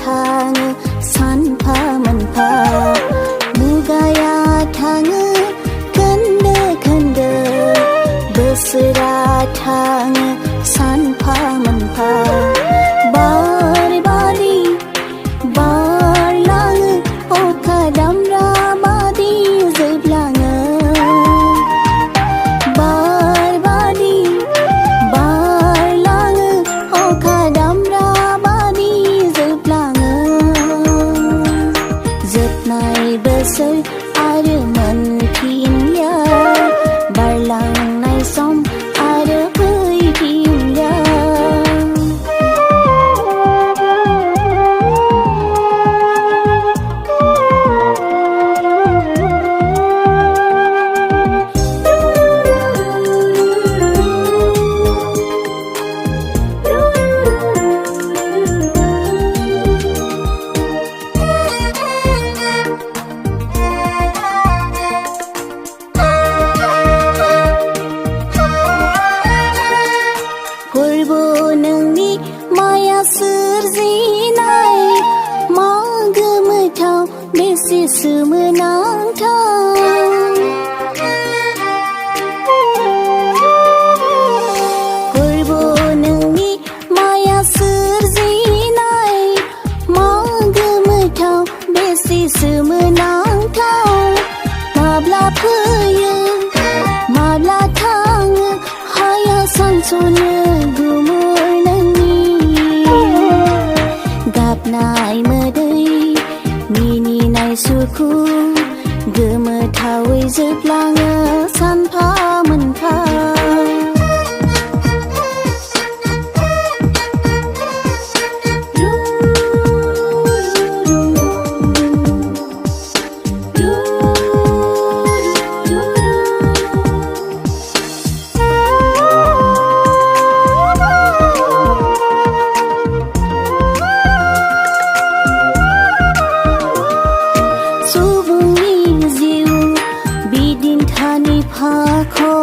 थाङो सानफा मोनफा मुगाया थाङो खोन्दो खोन्दो बोसोरा थाङो सानफा मोनफा बारबारि बारलाङो अखा दामब्रा बादि जोबलाङो बारबारि बारलाङो अखा दामब्रा बादि जोबलाङो जोबनाय बोसोर आरो मोनफिनलिया बारलांनाय सम आरो फैफिनलिया फोरबो नोंनि माया सोरजिनाय मा गोमोथाव बेसे सोमोनांथाव फोरबो नोंनि माया सोरजिनाय मा गोमोथाव बेसे सोमोनांथाव माब्ला फैयो माब्ला थाङो हाया सानस'नो गुमुर नोंनि गाबनाय मोदै मिनिनाय सुखु गोमोथावै जोबलाङो सानफा मोनफा सुबुंनि जिउ बिदिन्थानि फाखन